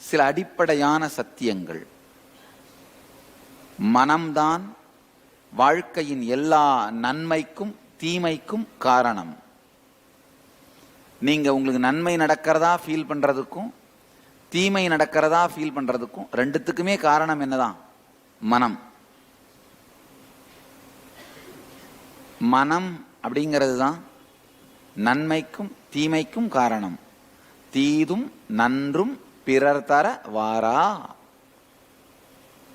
சில அடிப்படையான சத்தியங்கள். மனம்தான் வாழ்க்கையின் எல்லா நன்மைக்கும் தீமைக்கும் காரணம். நீங்க உங்களுக்கு நன்மை நடக்கிறதா ஃபீல் பண்றதுக்கும் தீமை நடக்கிறதா ஃபீல் பண்றதுக்கும் ரெண்டுத்துக்குமே காரணம் என்னதான்? மனம். மனம் அப்படிங்கிறது தான் நன்மைக்கும் தீமைக்கும் காரணம். தீதும் நன்றும் பிறர் தர வாரா,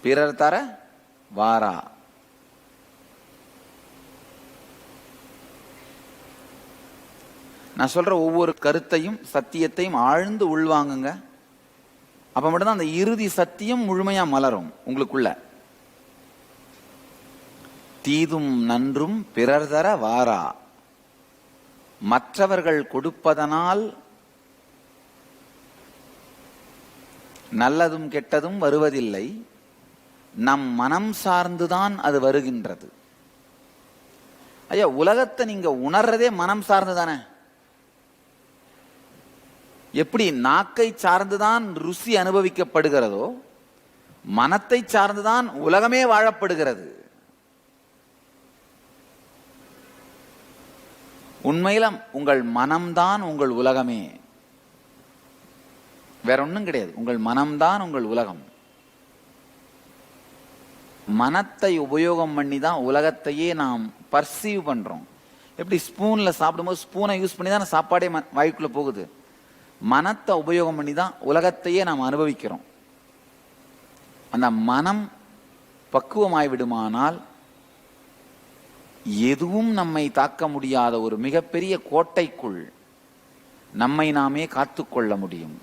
பிறர் தர வாரா. நான் சொல்ற ஒவ்வொரு கருத்தையும் சத்தியத்தையும் ஆழ்ந்து உள்வாங்குங்க. அப்ப மட்டும்தான் அந்த இறுதி சத்தியம் முழுமையா மலரும் உங்களுக்குள்ள. தீதும் நன்றும் பிறர் தர வாரா. மற்றவர்கள் கொடுப்பதனால் நல்லதும் கெட்டதும் வருவதில்லை, நம் மனம் சார்ந்துதான் அது வருகின்றது. ஐயா, உலகத்தை நீங்க உணர்றதே மனம் சார்ந்துதானே. எப்படி நாக்கை சார்ந்துதான் ருசி அனுபவிக்கப்படுகிறதோ, மனத்தை சார்ந்துதான் உலகமே வாழப்படுகிறது. உண்மையில உங்கள் மனம்தான் உங்கள் உலகமே, வேற ஒன்றும் கிடையாது. உங்கள் மனம்தான் உங்கள் உலகம். மனத்தை உபயோகம் பண்ணி தான் உலகத்தையே நாம் பர்சீவ் பண்றோம். எப்படி ஸ்பூன்ல சாப்பிடும்போது ஸ்பூனை யூஸ் பண்ணி தான் சாப்பாடே வாய்க்குள்ள போகுது. மனத்தை உபயோகம் பண்ணி தான் உலகத்தையே நாம் அனுபவிக்கிறோம். அந்த மனம் பக்குவமாய்விடுமானால் எதுவும் நம்மை தாக்க முடியாத ஒரு மிகப்பெரிய கோட்டைக்குள் நம்மை நாமே காத்துக்கொள்ள முடியும்.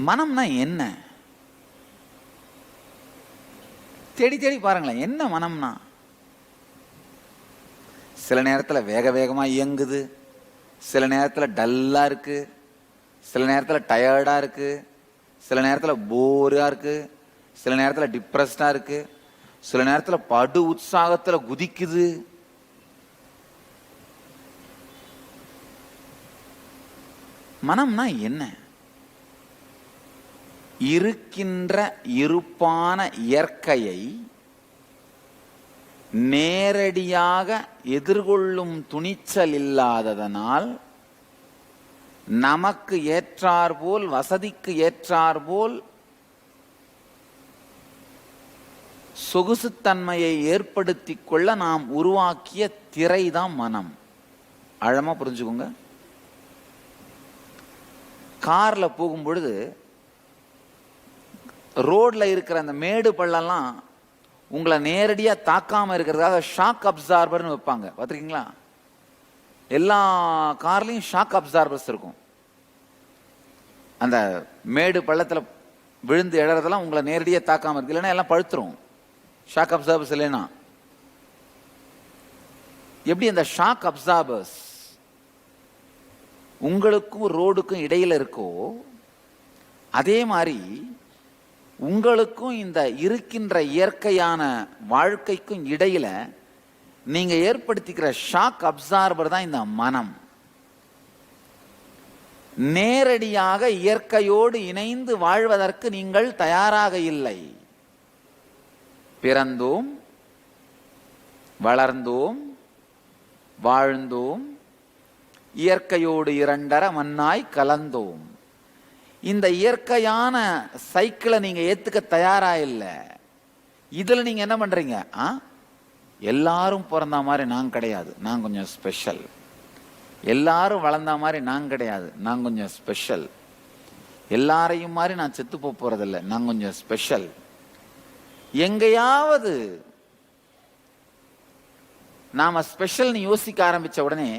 மனம்னா என்ன? தேடி தேடி பாருங்களேன், என்ன மனம்னா? சில நேரத்தில் வேக வேகமா இயங்குது, சில நேரத்தில் டல்லா இருக்கு, சில நேரத்தில் டயர்டா இருக்கு, சில நேரத்தில் போரா இருக்கு, சில நேரத்தில் டிப்ரெஸ்டா இருக்கு, சில நேரத்தில் படு உற்சாகத்தில் குதிக்குது. மனம்னா என்ன? இருக்கின்ற இருப்பான இயற்கையை நேரடியாக எதிர்கொள்ளும் துணிச்சல் இல்லாததனால் நமக்கு ஏற்றாற்போல், வசதிக்கு ஏற்றாற்போல் சொகுசுத்தன்மையை ஏற்படுத்திக் கொள்ள நாம் உருவாக்கிய திரைதான் மனம். ஆழமா புரிஞ்சுக்கோங்க. கார்ல போகும்பொழுது ரோட்ல இருக்கிற அந்த மேடு பள்ளம்லாம் உங்களை நேரடியா தாக்காம இருக்கிறதுக்காக ஷாக் அப்சார்பர்னு வைப்பாங்க, பார்த்திருக்கீங்களா? எல்லா கார்லயும் ஷாக் அப்சார்பர்ஸ் இருக்கும். அந்த மேடு பள்ளத்துல விழுந்து எழறதெல்லாம் உங்களை நேரடியா தாக்காம இருக்கு, இல்லைன்னா எல்லாம் பழுத்துரும். ஷாக் அப்சார்பர்ஸ் இல்லைன்னா எப்படி அந்த ஷாக் அப்சார்பர்ஸ் உங்களுக்கும் ரோடுக்கும் இடையில இருக்கோ, அதே மாதிரி உங்களுக்கும் இந்த இருக்கின்ற இயற்கையான வாழ்க்கைக்கும் இடையில நீங்க ஏற்படுத்திக்கிற ஷாக் அப்சார்பர் தான் இந்த மனம். நேரடியாக இயற்கையோடு இணைந்து வாழ்வதற்கு நீங்கள் தயாராக இல்லை. பிறந்தோம், வளர்ந்தோம், வாழ்ந்தோம், இயற்கையோடு இரண்டர மண்ணாய் கலந்தோம். இந்த இயற்கையான சைக்கிளை நீங்க ஏத்துக்க தயாரா இல்ல. இதுல நீங்க என்ன பண்றீங்க? எல்லாரும் பிறந்த மாதிரி நான் கிடையாது, நான் கொஞ்சம் ஸ்பெஷல். எல்லாரும் வளர்ந்த மாதிரி நான் கிடையாது, நான் கொஞ்சம் ஸ்பெஷல். எல்லாரையும் மாதிரி நான் செத்து போறதில்லை, நான் கொஞ்சம் ஸ்பெஷல். எங்கேயாவது நாம ஸ்பெஷல்னு யோசிக்க ஆரம்பிச்ச உடனே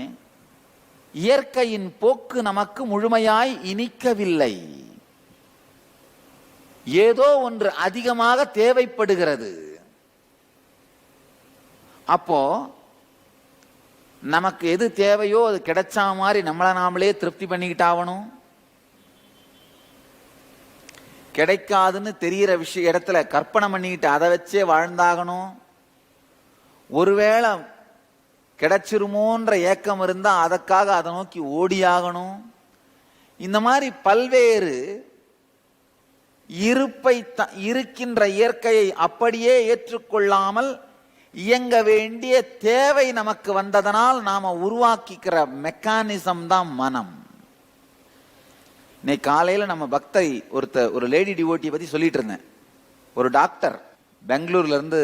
இயற்கையின் போக்கு நமக்கு முழுமையாய் இனிக்கவில்லை. ஏதோ ஒன்று அதிகமாக தேவைப்படுகிறது. அப்போ நமக்கு எது தேவையோ அது கிடைச்சா மாதிரி நம்மளை நாமளே திருப்தி பண்ணிக்கிட்டாவணும். கிடைக்காதுன்னு தெரிகிற இடத்துல கற்பனை பண்ணிக்கிட்டு அதை வச்சே வாழ்ந்தாகணும். ஒருவேளை கிடைச்சிருமோன்ற ஏக்கம் இருந்தா அதற்காக அதை நோக்கி ஓடியாகணும். இந்த மாதிரி பல்வேறு இருக்கின்ற இயற்கையை அப்படியே ஏற்றுக்கொள்ளாமல் இயங்க வேண்டிய தேவை நமக்கு வந்ததனால் நாம உருவாக்கிக்கிற மெக்கானிசம் தான் மனம். இன்னைக்கு காலையில நம்ம பக்தை ஒரு லேடி டிவோட்டியை பத்தி சொல்லிட்டு இருந்தேன். ஒரு டாக்டர் பெங்களூர்ல இருந்து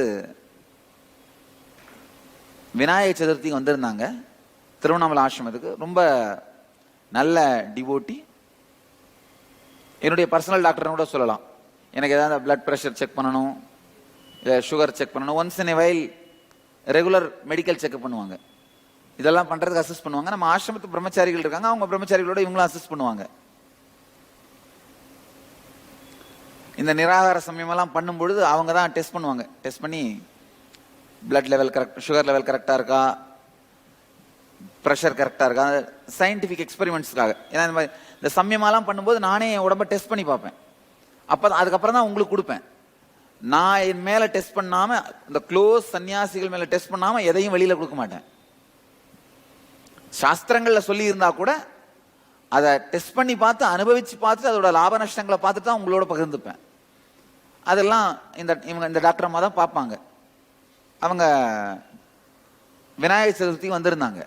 விநாயகர் சதுர்த்திக்கு வந்திருந்தாங்க திருவண்ணாமலை ஆசிரமத்துக்கு. ரொம்ப நல்ல டிவோட்டி, என்னுடைய பர்சனல் டாக்டர்னு கூட சொல்லலாம். எனக்கு ஏதாவது பிளட் ப்ரெஷர் செக் பண்ணணும், இல்லை சுகர் செக் பண்ணணும், once in a while regular medical checkup பண்ணுவாங்க. இதெல்லாம் பண்றதுக்கு அசிஸ்ட் பண்ணுவாங்க. நம்ம ஆசிரமத்து பிரம்மச்சாரிகள் இருக்காங்க, அவங்க பிரம்மச்சாரிகளோட இவங்களும் அசிஸ்ட் பண்ணுவாங்க. இந்த நிராகார சமயமெல்லாம் பண்ணும்பொழுது அவங்க தான் டெஸ்ட் பண்ணுவாங்க. டெஸ்ட் பண்ணி blood level correct, sugar level கரெக்டா இருக்கா, ப்ரெஷர் கரெக்டா இருக்கா, சயின்டிபிக் எக்ஸ்பெரிமெண்ட்ஸ்க்காக. ஏன்னா இந்த மாதிரி இந்த சமயமெல்லாம் பண்ணும்போது நானே என் உடம்ப டெஸ்ட் பண்ணி பார்ப்பேன். அதுக்கப்புறம் தான் உங்களுக்கு கொடுப்பேன். நான் என் மேல டெஸ்ட் பண்ணாம, இந்த க்ளோஸ் சன்னியாசிகள் மேல டெஸ்ட் பண்ணாம எதையும் வெளியில கொடுக்க மாட்டேன். சாஸ்திரங்கள்ல சொல்லி இருந்தா கூட அதை டெஸ்ட் பண்ணி பார்த்து அனுபவிச்சு பார்த்துட்டு அதோட லாப நஷ்டங்களை பார்த்துட்டு தான் உங்களோட பகிர்ந்துப்பேன். அதெல்லாம் இந்த டாக்டர் அம்மா தான் பார்ப்பாங்க. அவங்க விநாயகர் சதுர்த்தி வந்திருந்தாங்க.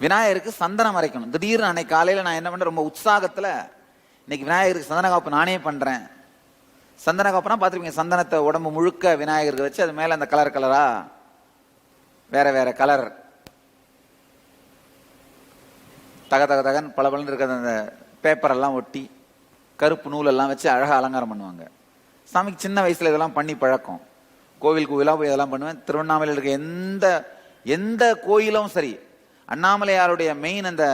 விநாயகருக்கு சந்தனம் அரைக்கணும். திடீர்னு அன்னைக்கு காலையில நான் என்ன பண்றேன், ரொம்ப உற்சாகத்துல இன்னைக்கு விநாயகருக்கு சந்தன காப்பு நானே பண்றேன். சந்தன காப்புனா பார்த்துருப்பீங்க, சந்தனத்தை உடம்பு முழுக்க விநாயகருக்கு வச்சு அது மேல அந்த கலரா வேற வேற கலர் தகன் பளபளன்னு இருக்கிற அந்த பேப்பர் எல்லாம் ஒட்டி கருப்பு நூல் எல்லாம் வச்சு அழகா அலங்காரம் பண்ணுவாங்க. சாமிக்கு சின்ன வயசுல இதெல்லாம் பண்ணி பழக்கம். கோவிலா போய் இதெல்லாம் பண்ணுவேன். திருவண்ணாமலையில் இருக்க எந்த கோயிலும் சரி, அண்ணாமலையாருடைய மெயின் அந்த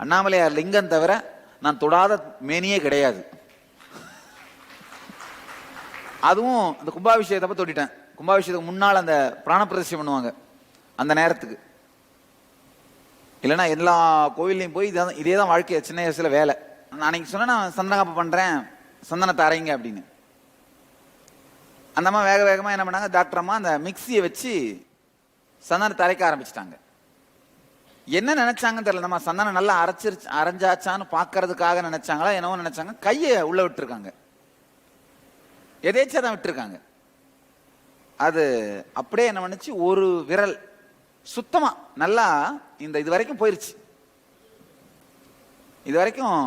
அண்ணாமலையார் லிங்கம் தவிர நான் தொடாத மேனியே கிடையாது. அதுவும் அந்த கும்பாபிஷேகத்தை தொட்டிட்டேன். கும்பாபிஷேகத்துக்கு முன்னால் அந்த பிராண பிரதிஷ்டை பண்ணுவாங்க அந்த நேரத்துக்கு. இல்லைன்னா எல்லா கோவிலையும் போய் இதே தான் வாழ்க்கை. சின்ன வயசுல வேலை. நான் அன்னைக்கு சொன்னேன், நான் சந்தன காப்பு பண்றேன், சந்தனத்தை அரைங்க அப்படின்னு. அந்த அம்மா வேகமா என்ன பண்ணாங்க, டாக்டர் அம்மா அந்த மிக்சியை வச்சு சந்தனத்தை அரைக்க ஆரம்பிச்சிட்டாங்க. என்ன நினைச்சாங்கன்னு தெரியல. நம்ம சந்தனம் நல்லா அரைஞ்சாச்சான்னு பாக்குறதுக்காக நினைச்சாங்களா என்னவோ நினைச்சாங்க. கையை உள்ள விட்டுருக்காங்க, எதேச்சா தான் விட்டுருக்காங்க. அது அப்படியே என்ன பண்ணுச்சு, ஒரு விரல் சுத்தமா நல்லா இது வரைக்கும் போயிருச்சு. இது வரைக்கும்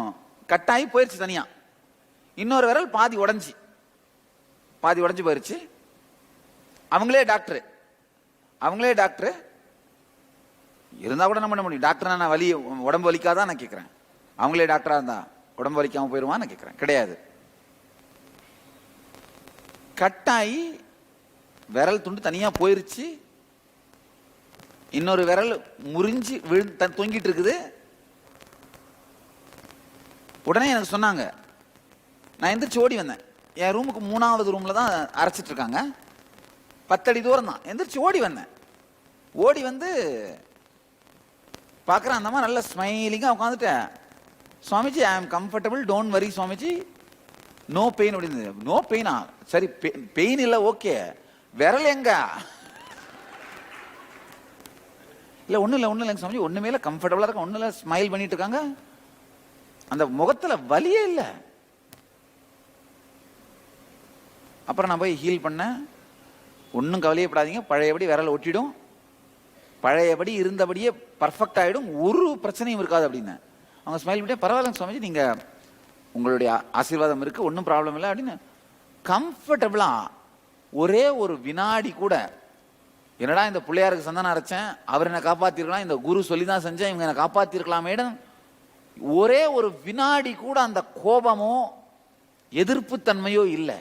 கட்டாயி போயிருச்சு தனியா. இன்னொரு விரல் பாதி உடைஞ்சு போயிருச்சு. அவங்களே டாக்டர் இருந்தா கூட என்ன பண்ண முடியும்? டாக்டர் நான் உடம்பு வலிக்காதான் நான் கேட்கிறேன். அவங்களே டாக்டரா இருந்தா உடம்பு வலிக்காம போயிருவான்னு நான் கேட்கிறேன். கிடையாது. கட்டாயி விரல் துண்டு தனியா போயிருச்சு. இன்னொரு விரல் முறிஞ்சு தொங்கிட்டு இருக்குது. உடனே எனக்கு சொன்னாங்க. நான் எந்திரிச்சு ஓடி வந்தேன். என் ரூமுக்கு 3வது ரூம்ல தான் அரைச்சிட்டு இருக்காங்க. 10 அடி தூரம் தான். எந்திரிச்சு ஓடி வந்து பார்க்குறேன். அந்த மாதிரி நல்ல ஸ்மைலிங்காக உட்காந்துட்டேன். சுவாமிஜி, ஐ ஆம் comfortable, don't worry Swamiji, no pain அப்படின்னு. நோ பெயினா? சரி, பெயின் இல்லை, ஓகே. விரல் எங்க? இல்லை ஒன்றும் இல்லை சுவாமிஜி, ஒன்றுமே இல்லை, கம்ஃபர்டபுளாக இருக்க, ஒன்றும் இல்லை, ஸ்மைல் பண்ணிட்டு இருக்காங்க. அந்த முகத்துல வலியே இல்லை. அப்புறம் நான் போய் ஹீல் பண்ணேன். ஒன்றும் கவலையப்படாதீங்க, பழையபடி விரல் ஒட்டிடும், பழையபடி இருந்தபடியே பர்ஃபெக்ட் ஆகிடும், ஒரு பிரச்சனையும் இருக்காது அப்படின்னு. அவங்க ஸ்மைல் பண்ணிட்டே, பரவாயில்ல சுவாமிஜி, நீங்க உங்களுடைய ஆசீர்வாதம் இருக்கு, ஒன்றும் ப்ராப்ளம் இல்லை அப்படின்னு கம்ஃபர்டபுளா. ஒரே ஒரு வினாடி கூட, என்னடா இந்த பிள்ளையாருக்கு சந்தனம் அரைச்சேன், அவர் என்னை காப்பாத்திருக்கலாம், இந்த குரு சொல்லி தான் செஞ்சேன், இவங்க என்னை காப்பாத்திருக்கலாமே, ஒரே ஒரு வினாடி கூட அந்த கோபமோ எதிர்ப்பு தன்மையோ இல்லை.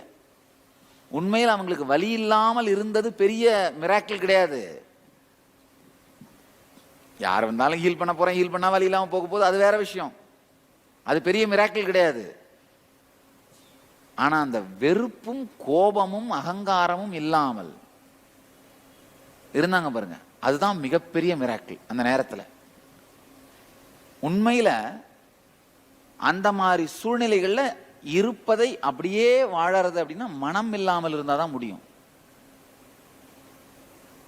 உண்மையில் அவங்களுக்கு வலி இல்லாமல் இருந்தது பெரிய மிராக்கிள் கிடையாது. யார் வந்தாலும் ஹீல் பண்ண போறேன், ஹீல் பண்ணா வலி இல்லாம போக போகுது, அது வேற விஷயம். அது பெரிய மிராக்கிள் கிடையாது. ஆனா அந்த வெறுப்பும் கோபமும் அகங்காரமும் இல்லாமல் இருந்தாங்க பாருங்க, அதுதான் மிகப்பெரிய மிராக்கிள் அந்த நேரத்தில். உண்மையில அந்த மாதிரி சூழ்நிலைகள்ல இருப்பதை அப்படியே வாழறது அப்படின்னா மனம் இல்லாமல் இருந்தாதான் முடியும்.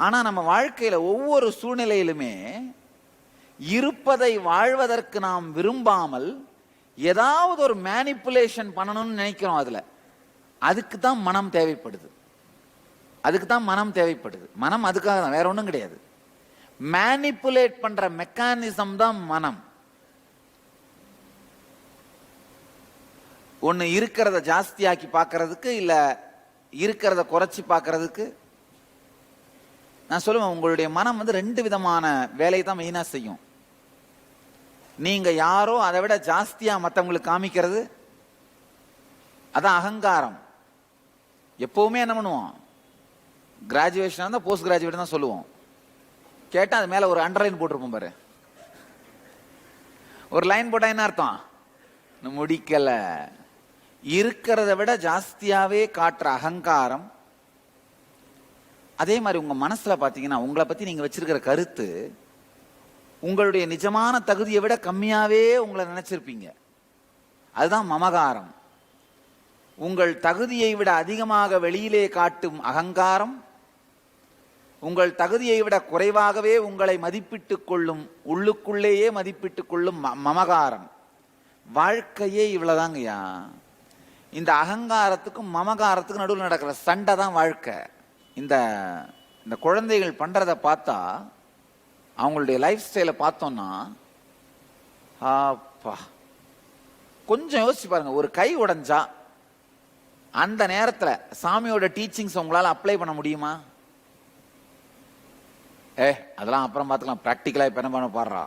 ஆனா நம்ம வாழ்க்கையில ஒவ்வொரு சூழ்நிலையிலுமே இருப்பதை வாழ்வதற்கு நாம் விரும்பாமல் ஏதாவது ஒரு மேனிப்புலேஷன் பண்ணணும்னு நினைக்கிறோம். அதுக்கு தான் மனம் தேவைப்படுது. மனம் அதுக்காக தான், வேற ஒன்றும் கிடையாது. மேனிப்புலேட் பண்ற மெக்கானிசம் தான் மனம். ஒன்னு இருக்கிறத ஜாஸ்தியாக்கி பார்க்கறதுக்கு, இல்ல இருக்கிறத குறைச்சி பார்க்கறதுக்கு. நான் சொல்லுவேன், உங்களுடைய மனம் ரெண்டு விதமான வேலையை தான் மெயினா செய்யும். நீங்க யாரோ அதை விட ஜாஸ்தியா மற்றவங்களுக்கு காமிக்கிறது, அதான் அகங்காரம். எப்பவுமே என்ன பண்ணுவோம், கிராஜுவேஷன் இருந்தால் போஸ்ட் கிராஜுவேட் தான் சொல்லுவோம். கேட்டா அது மேல ஒரு அண்டர்லைன் போட்டிருப்போம் பாரு. ஒரு லைன் போட்டா என்ன அர்த்தம், முடிக்கல. இருக்கிறத விட ஜாஸ்தியாவே காட்டுற அகங்காரம். அதே மாதிரி உங்க மனசுல பாத்தீங்கன்னா, உங்களை பத்தி நீங்க வச்சிருக்கிற கருத்து உங்களுடைய நிஜமான தகுதியை விட கம்மியாவே உங்களை நினைச்சிருப்பீங்க. அதுதான் மமகாரம். உங்கள் தகுதியை விட அதிகமாக வெளியிலே காட்டும் அகங்காரம், உங்கள் தகுதியை விட குறைவாகவே உங்களை மதிப்பிட்டுக் கொள்ளும், உள்ளுக்குள்ளேயே மதிப்பிட்டுக் கொள்ளும் மமகாரம். வாழ்க்கையே இவ்வளவுதாங்கய்யா. இந்த அகங்காரத்துக்கும் மமகாரத்துக்கும் நடுவில் நடக்கிற சண்டை தான் வாழ்க்கை. இந்த இந்த குழந்தைகள் பண்றதை பார்த்தா, அவங்களுடைய லைஃப் ஸ்டைலை பார்த்தோம்னா, அப்பா கொஞ்சம் யோசிச்சு பாருங்க. ஒரு கை உடைஞ்சா அந்த நேரத்தில் சாமியோட டீச்சிங்ஸ் உங்களால அப்ளை பண்ண முடியுமா? அதெல்லாம் அப்புறம் பார்த்துக்கலாம், பிராக்டிக்கலா இப்ப என்ன பண்ண பாடுறா.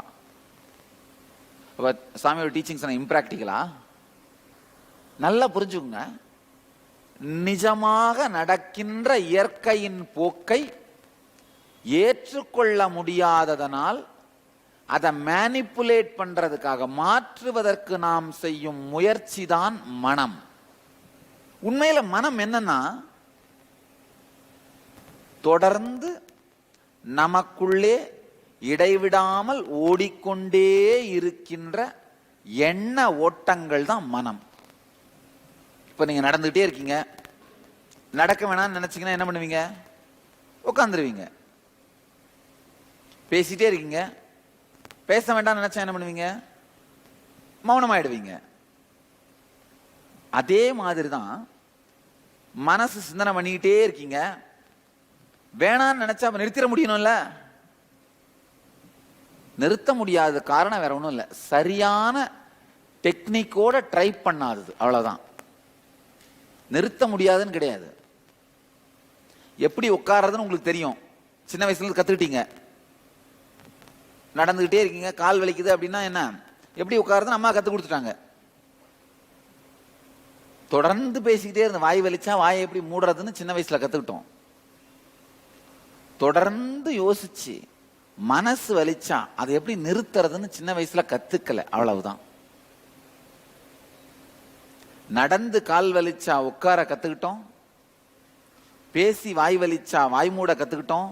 சாமியோட டீச்சிங்ஸ் இம்ப்ராக்டிக்கலா? நல்லா புரிஞ்சுக்குங்க. நிஜமாக நடக்கின்ற இயற்கையின் போக்கை ஏற்றுக்கொள்ள முடியாததனால் அதை மேனிப்புலேட் பண்றதுக்காக, மாற்றுவதற்கு நாம் செய்யும் முயற்சி தான் மனம். உண்மையில மனம் என்னன்னா, தொடர்ந்து நமக்குள்ளே இடைவிடாமல் ஓடிக்கொண்டே இருக்கின்ற எண்ண ஓட்டங்கள் தான் மனம். இப்ப நீங்க நடந்துகிட்டே இருக்கீங்க, நடக்க வேணாம்னு நினைச்சீங்கன்னா என்ன பண்ணுவீங்க? உட்காந்துருவீங்க. பேசிட்டே இருக்கீங்க, பேச வேண்டாம் நினைச்சா என்ன பண்ணுவீங்க? மௌனமாயிடுவீங்க. அதே மாதிரிதான் மனசு சிந்தனை பண்ணிக்கிட்டே இருக்கீங்க, வேணான்னு நினைச்சா நிறுத்திட முடியணும்ல. நிறுத்த முடியாத காரணம் வேற ஒன்றும் இல்லை, சரியான டெக்னிக்கோட ட்ரை பண்ணாதது, அவ்வளவுதான். நிறுத்த முடியாதுன்னு கிடையாது. எப்படி உட்கார்றதுன்னு உங்களுக்கு தெரியும், சின்ன வயசுல இருந்து கத்துக்கிட்டீங்க. நடந்துகிட்டே இருக்கீங்க, கால் வலிக்குது அப்படின்னா என்ன, எப்படி உட்கார்றதுன்னு அம்மா கத்து கொடுத்துட்டாங்க. தொடர்ந்து பேசிக்கிட்டே இருந்த, வாய் வலிச்சா வாயை எப்படி மூடுறதுன்னு சின்ன வயசுல கத்துக்கிட்டோம். தொடர்ந்து யோசிச்சு மனசு வலிச்சா அதை எப்படி நிறுத்துறதுன்னு சின்ன வயசுல கத்துக்கல, அவ்வளவுதான். நடந்து கால் வலிச்சா உட்கார கத்துக்கிட்டோம், பேசி வாய் வலிச்சா வாய் மூட கத்துக்கிட்டோம்,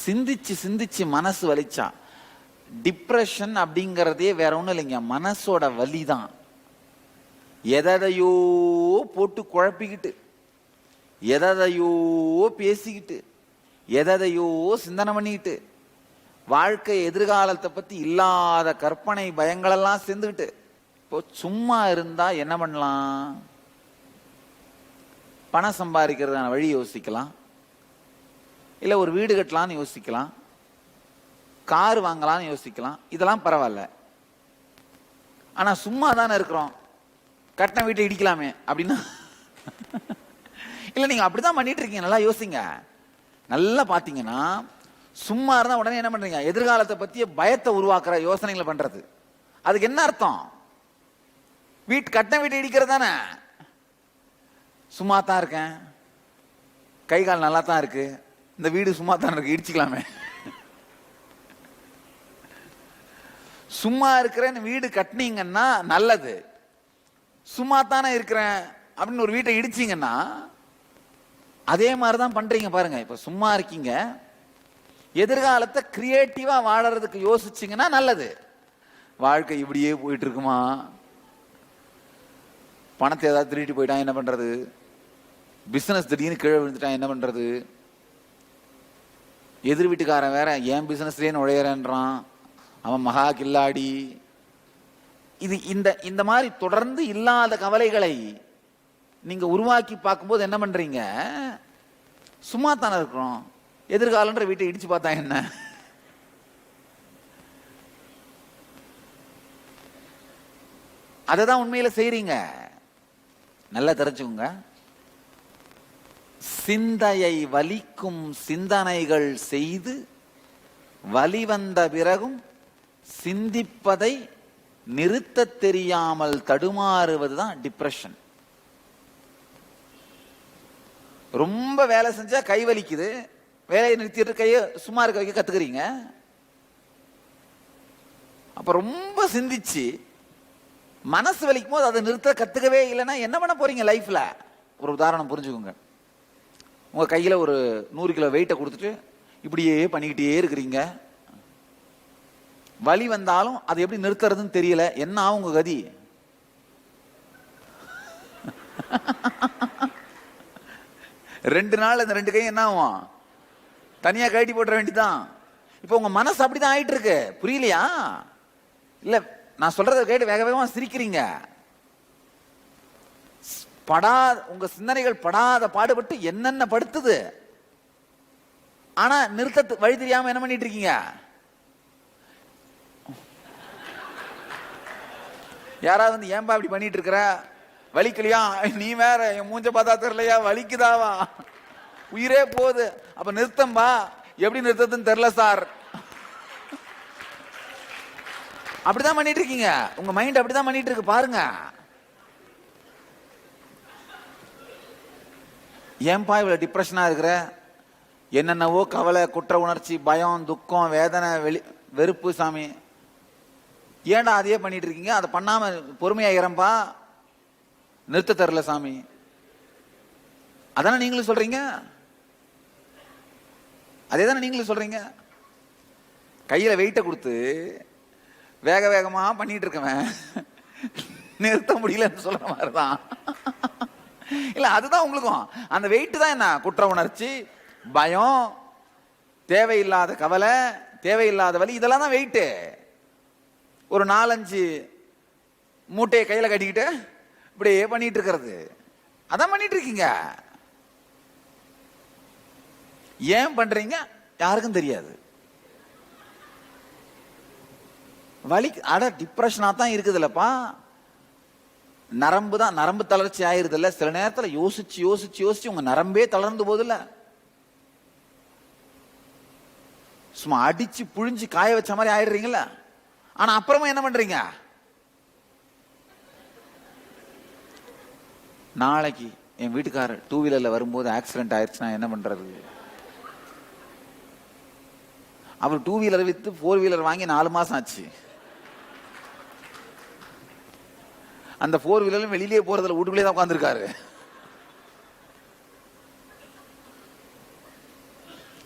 சிந்திச்சு சிந்திச்சு மனசு வலிச்சா. டிப்ரெஷன் அப்படிங்கறதே வேற ஒண்ணும் இல்லைங்க, மனசோட வலிதான். எதையோ போட்டு குழப்பிக்கிட்டு, எதையோ பேசிக்கிட்டு, எதையோ சிந்தனை பண்ணிக்கிட்டு, வாழ்க்கை எதிர்காலத்தை பத்தி இல்லாத கற்பனை பயங்களெல்லாம் சேர்ந்துக்கிட்டு, இப்போ சும்மா இருந்தா என்ன பண்ணலாம்? பணம் சம்பாதிக்கிறதான வழி யோசிக்கலாம், இல்ல ஒரு வீடு கட்டலான்னு யோசிக்கலாம், கார் வாங்கலான்னு யோசிக்கலாம். இதெல்லாம் பரவாயில்ல. ஆனா சும்மா தானே இருக்கிறோம், கட்டின வீட்டை இடிக்கலாமே அப்படின்னா இல்ல, நீங்க அப்படிதான் பண்ணிட்டு இருக்கீங்க. நல்லா யோசிங்க. நல்லா பாத்தீங்கன்னா, சும்மா இருந்தா உடனே என்ன பண்றீங்க? எதிர்காலத்தை பத்திய பயத்தை உருவாக்குற யோசனைகளை பண்றது. அதுக்கு என்ன அர்த்தம்? கட்டின வீட்டை இடிக்கிறது தானே. சும்மா தான் இருக்கேன், கை கால் நல்லா தான் இருக்கு, இந்த வீடு சும்மா தான் இருக்கு, இடிச்சுக்கலாமே. சும்மா இருக்கிறேன்னு வீடு கட்டினீங்கன்னா நல்லது. சும்மா தானே இருக்கிறேன் அப்படின்னு ஒரு வீட்டை இடிச்சீங்கன்னா அதே மாதிரிதான் பண்றீங்க பாருங்க. இப்ப சும்மா இருக்கீங்க, எதிர்காலத்தை கிரியேட்டிவா வாழறதுக்கு யோசிச்சீங்கன்னா நல்லது. வாழ்க்கை இப்படியே போயிட்டு இருக்குமா? பணத்தை ஏதாவது திருட்டு போயிட்டா என்ன பண்றது? பிசினஸ் திடீர்னு கீழே விழுந்துட்டா என்ன பண்றது? எதிர் வீட்டுக்காரன் வேற என் பிசினஸ்லயே நுழையறன்றான், அவன் மகா கில்லாடி. இது இந்த மாதிரி தொடர்ந்து இல்லாத கவலைகளை நீங்க உருவாக்கி பார்க்கும்போது என்ன பண்றீங்க? சும்மா தானே இருக்கிறோம், எதிர்காலன்ற வீட்டை இடிச்சு பார்த்தா என்ன? அததான் உண்மையில செய்றீங்க. நல்லா தெரிஞ்சுக்கோங்க. சிந்தையை வலிக்கும் சிந்தனைகள் செய்து வலிவந்த பிறகும் சிந்திப்பதை நிறுத்த தெரியாமல் தடுமாறுவதுதான் டிப்ரெஷன். ரொம்ப வேலை செஞ்சா கை வலிக்குது, வேலையை நிறுத்திட்டு கையை சும்மா இருக்க வைக்க கத்துக்கிறீங்க. அப்ப ரொம்ப சிந்திச்சு மனசு வலிக்கும் போது அதை நிறுத்த கத்துக்கவே இல்லைன்னா என்ன பண்ண போறீங்க லைஃப்ல? ஒரு உதாரணம் புரிஞ்சுக்கோங்க. உங்க கையில ஒரு 100 கிலோ வெயிட்டை கொடுத்துட்டு இப்படியே பண்ணிக்கிட்டே இருக்கிறீங்க. வலி வந்தாலும் அது எப்படி நிறுத்துறதுன்னு தெரியல. என்ன ஆகும் உங்க கதி? ரெண்டு நாள் இந்த 2 கையும் என்ன ஆகும்? தனியா கழட்டி போட்டுற வேண்டியதான். இப்ப உங்க மனசு அப்படிதான் ஆயிட்டு இருக்கு. புரியலையா? இல்ல, நான் சொல்றதை கேட்டு வேக வேகமா சிரிக்கிறீங்க. உங்க சிந்தனைகள் படாத பாடுபட்டு என்னென்ன படுத்துது. ஆனா நிறுத்த வழி தெரியாம என்ன பண்ணிட்டு இருக்கீங்க? யாராவது வந்து ஏன்பா இப்படி பண்ணிட்டு இருக்கிற, வலிக்கலையா? நீ வேற, என் மூஞ்ச பார்த்தா தெரியலையா, வலிக்குதாவா, உயிரே போகுது. அப்ப நிறுத்தம்பா. எப்படி நிறுத்ததுன்னு தெரியல சார். அப்படிதான் பண்ணிட்டு இருக்கீங்க. உங்க மைண்ட் அப்படிதான் பண்ணிட்டு இருக்கு. பாருங்க, ஏன்பா இவ்வளவு டிப்ரெஷனா இருக்கிற, என்னென்னவோ கவலை, குற்ற உணர்ச்சி, பயம், துக்கம், வேதனை, வெறுப்பு. சாமி, ஏன்டா அதையே பண்ணிட்டு இருக்கீங்க? அதை பண்ணாம பொறுமையா இறம்பா, நிறுத்த தரல சாமி. அதானே நீங்களும் சொல்றீங்க. அதே தானே நீங்களும் சொல்றீங்க. கையில வெயிட்ட கொடுத்து வேக வேகமா பண்ணிட்டு இருக்கவன் நிறுத்த முடியலன்னு சொல்ற மாதிரிதான். இல்ல, அதுதான் உங்களுக்கும். அந்த வெயிட் தான் என்ன? குற்ற உணர்ச்சி, பயம், தேவையில்லாத கவலை, தேவையில்லாத வலி, இதெல்லாம் தான் வெயிட்டு. ஒரு 4-5 மூட்டையை கையில கட்டிக்கிட்டு இப்படியே பண்ணிட்டு இருக்கிறது. அதான் பண்ணிட்டு இருக்கீங்க. ஏன் பண்றீங்க யாருக்கும் தெரியாது. வலி அட டிப்ரெஷனா தான் இருக்குதுல்லப்பா. நரம்பு தான், நரம்பு தளர்ச்சி ஆயிருது இல்ல. சில நேரத்துல யோசிச்சு யோசிச்சு யோசிச்சு உங்க நரம்பே தளர்ந்து போதில்ல. சும்மா அடிச்சு புழிஞ்சு காய வச்ச மாதிரி ஆயிடுறீங்கல்ல. ஆனா அப்புறமா என்ன பண்றீங்க? நாளைக்கு என் வீட்டுக்காரர் 2 வீலர்ல வரும்போது ஆக்சிடென்ட் ஆயிடுச்சுன்னா என்ன பண்றது? அவர் 2 வீலர் வித்து 4 வீலர் வாங்கி 4 மாசம் ஆச்சு. அந்த 4 வீலரும் வெளியிலேயே போறதுல வீட்டுக்குள்ளே தான் உட்காந்துருக்காரு.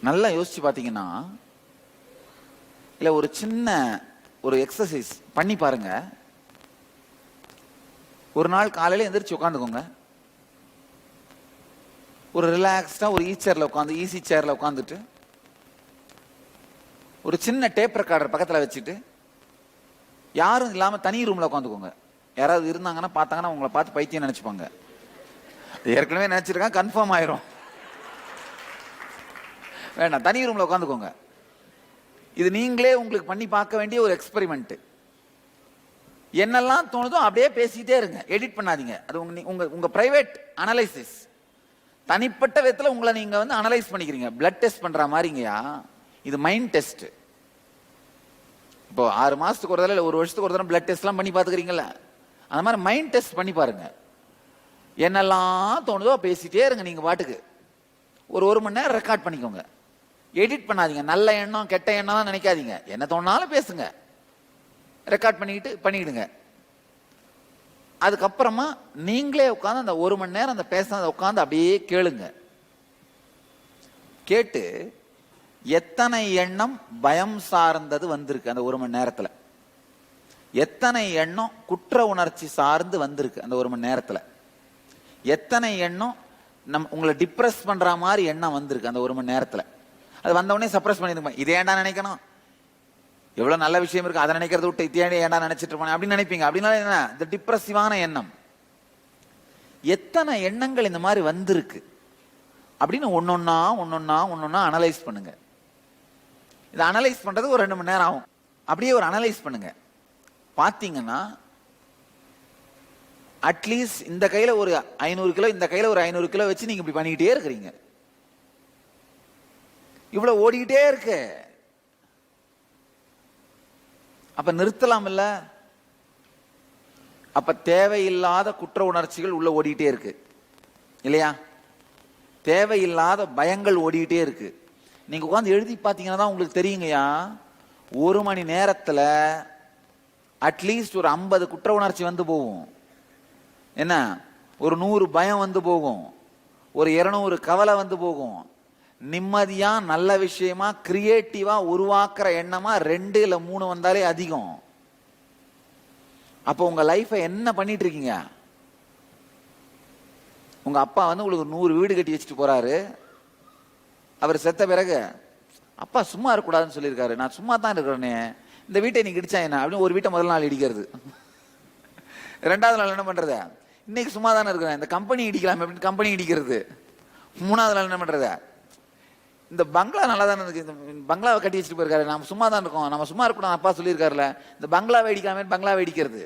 நல்லா யோசிச்சு பாத்தீங்கன்னா, இல்ல ஒரு சின்ன ஒரு எக்ஸசைஸ் பண்ணி பாருங்க. ஒரு நாள் காலையில எந்திரிச்சு உட்காந்துக்கோங்க. ஒரு ரிலாக்ஸ்டா ஒரு ஈஸி சேர்ல உட்காந்துட்டு ஒரு சின்ன டேப் ரெக்கார்டர் பக்கத்துல வச்சுட்டு யாரும் இல்லாம தனி ரூம்ல உட்காந்துக்கோங்க. யாராவது இருந்தாங்கன்னா பார்த்தாங்கன்னா உங்களை பார்த்து பைத்தியம் நினைச்சுப்பாங்க. ஏற்கனவே நினைச்சிருக்காங்க, கன்ஃபார்ம் ஆயிரும். வேண்டாம், தனி ரூம்ல உட்காந்துக்கோங்க. இது நீங்களே உங்களுக்கு பண்ணி பார்க்க வேண்டிய ஒரு எக்ஸ்பெரிமெண்ட். என்னெல்லாம் தோணுதோ அப்படியே பேசிட்டே இருங்க, எடிட் பண்ணாதீங்க. அது உங்க பிரைவேட் அனலைசிஸ். தனிப்பட்ட விதத்துல உங்களை நீங்க வந்து அனலைஸ் பண்ணிக்கிறீங்க. பிளட் டெஸ்ட் பண்ற மாதிரிங்கயா. இது மைண்ட் டெஸ்ட். இப்போ 6 மாசத்துக்கு ஒரு தடவை, 1 வருஷத்துக்கு ஒரு தடவை பிளட் டெஸ்ட் எல்லாம் பண்ணி பாத்துக்கிறீங்கல்ல, அந்த மாதிரி மைண்ட் டெஸ்ட் பண்ணி பாருங்க. என்னெல்லாம் தோணுதோ பேசிட்டே இருங்க நீங்க பாட்டுக்கு. ஒரு மணி நேரம் ரெக்கார்ட் பண்ணிக்கோங்க. எடிட் பண்ணாதீங்க. நல்ல எண்ணம் கெட்ட எண்ணம் நினைக்காதீங்க. என்ன தோணாலும் பேசுங்க. ரெக்கார்ட் பண்ணிடுங்க. அதுக்கப்புறமா நீங்களே உட்காந்து அந்த 1 மணி நேரம் அந்த பேசுனதை உட்காந்து அப்படியே கேளுங்க. கேட்டு எத்தனை எண்ணம் பயம் சார்ந்தது வந்திருக்கு அந்த 1 மணி நேரத்துல, எத்தனை எண்ணம் குற்ற உணர்ச்சி சார்ந்து வந்திருக்கு அந்த 1 மணி நேரத்துல, எத்தனை எண்ணம் உங்களை டிப்ரெஸ் பண்ற மாதிரி எண்ணம் வந்திருக்கு அந்த 1 மணி நேரத்துல. அது வந்தவொடனே சப்ரஸ் பண்ணிருப்பேன். இதே ஏன்டா நினைக்கணும், எவ்வளவு நல்ல விஷயம் இருக்கு அதை நினைக்கிறத விட்டு இதே ஏன்டா நினைச்சிட்டு இருப்பானே அப்படின்னு நினைப்பீங்க. அப்படின்னால என்ன, இந்த டிப்ரெசிவான எண்ணம். எத்தனை எண்ணங்கள் இந்த மாதிரி வந்திருக்கு அப்படின்னு ஒன்னொன்னா அனலைஸ் பண்ணுங்க. இதை அனலைஸ் பண்றது ஒரு 2 மணி நேரம் ஆகும். அப்படியே ஒரு அனலைஸ் பண்ணுங்க. பாத்தீங்கன்னா அட்லீஸ்ட் இந்த கையில ஒரு 500 கிலோ, இந்த கையில ஒரு 500 கிலோ வச்சு நீங்க இப்படி பண்ணிக்கிட்டே இருக்கிறீங்க. இவ்வளவு ஓடிக்கிட்டே இருக்கு. அப்ப நிறுத்தலாம் இல்ல? அப்ப தேவையில்லாத குற்ற உணர்ச்சிகள் உள்ள ஓடிக்கிட்டே இருக்கு இல்லையா? தேவையில்லாத பயங்கள் ஓடிக்கிட்டே இருக்கு. நீங்க உட்கார்ந்து எழுதி பாத்தீங்கன்னா தான் உங்களுக்கு தெரியுங்கயா, 1 மணி நேரத்துல அட்லீஸ்ட் ஒரு 50 குற்ற உணர்ச்சி வந்து போகும். என்ன, ஒரு 100 பயம் வந்து போகும், ஒரு 200 கவலை வந்து போகும். நிம்மதியா நல்ல விஷயமா கிரியேட்டிவா உருவாக்குற எண்ணமா 2 இல்ல 3 வந்தாலே அதிகம். அப்ப உங்க லைஃப என்ன பண்ணிட்டு இருக்கீங்க? உங்க அப்பா வந்து உங்களுக்கு 100 வீடு கட்டி வச்சுட்டு போறாரு. அவர் செத்த பிறகு அப்பா சும்மா இருக்கக்கூடாதுன்னு சொல்லியிருக்காரு, நான் சும்மா தான் இருக்கிறேனே, இந்த வீட்டை நீங்க இடிச்சா என்ன அப்படின்னு ஒரு வீட்டை முதல் நாள் இடிக்கிறது. 2வது நாள் என்ன பண்றது, இன்னைக்கு சும்மா தானே இருக்கிறேன், இந்த கம்பெனி இடிக்கலாம் அப்படின்னு கம்பெனி இடிக்கிறது. 3வது நாள் என்ன பண்றது, இந்த பங்களா நல்லா தானே இருக்கு, இந்த பங்களாவை கட்டி வச்சுட்டு போயிருக்காரு, நம்ம சும்மா தான் இருக்கோம், நம்ம சும்மா இருக்கக்கூடாது அப்பா சொல்லியிருக்காருல, இந்த பங்களாவை இடிக்கலாமே பங்களாவை இடிக்கிறது.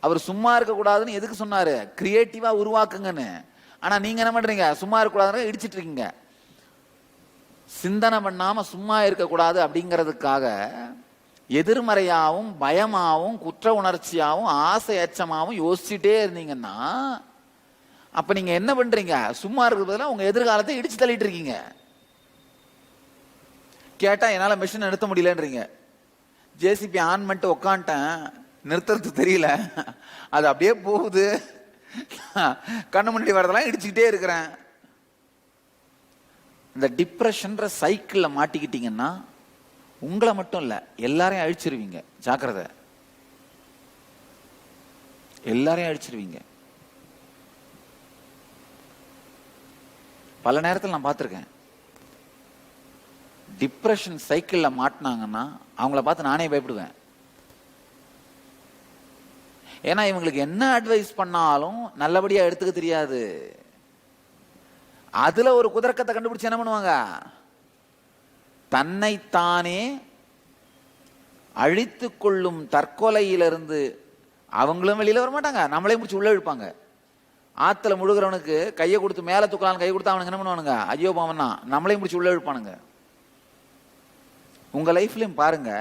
அவர் சும்மா இருக்கக்கூடாதுன்னு எதுக்கு சொன்னாரு, கிரியேட்டிவா உருவாக்குங்கன்னு. ஆனா நீங்க என்ன பண்றீங்க, சும்மா இருக்கக்கூடாதுன்னு இடிச்சிட்டு இருக்கீங்க. சிந்தனை பண்ணாம சும்மா இருக்கக்கூடாது அப்படிங்கிறதுக்காக எதிர்மறையாவும் பயமாவும் குற்ற உணர்ச்சியாவும் ஆசை அச்சமாவும் யோசிச்சுட்டே இருந்தீங்கன்னா அப்ப நீங்க என்ன பண்றீங்க, சும்மா இருக்கிறது பதிலா உங்க எதிர்காலத்தை இடிச்சு தள்ளிட்டு இருக்கீங்க. கேட்டா என்னால மிஷின் நிறுத்த முடியலன்றீங்க. ஜேசிபி ஆன் பண்ணிட்டு உக்காண்டேன், நிறுத்துறது தெரியல, அது அப்படியே போகுது, கண்ணு முன்னாடி வரதெல்லாம் இடிச்சுக்கிட்டே இருக்கிறேன். இந்த டிப்ரெஷன்ற சைக்கிள்ல மாட்டிக்கிட்டீங்கன்னா உங்களை மட்டும் இல்ல எல்லாரையும் அழிச்சிருவீங்க. ஜாக்கிரதை, எல்லாரையும் அழிச்சிருவீங்க. பல நேரத்தில் நான் பார்த்திருக்கேன், டிப்ரெஷன் சைக்கிள்ல மாட்டினாங்கன்னா அவங்கள பார்த்து நானே பயப்படுவேன். ஏன்னா இவங்களுக்கு என்ன அட்வைஸ் பண்ணாலும் நல்லபடியா எடுத்துக்க தெரியாது. அதுல ஒரு குதர்க்கத்தை கண்டுபிடிச்சு என்ன பண்ணுவாங்க, தன்னைத்தானே அழித்து கொள்ளும் தற்கொலையிலிருந்து அவங்களும் வெளியில வர மாட்டாங்க, நம்மளே முடிச்சு உள்ள இழுப்பாங்க. ஆத்துல முழுகிறவனுக்கு கையை கொடுத்து மேல தூக்கலாம், கை கொடுத்து அவனுக்கு என்ன பண்ணுவானுங்க, ஐயோ பாவனா, நம்மளையும் முடிச்சு உள்ள இழுப்பானுங்க. உங்க லைஃப்லயும் பாருங்க,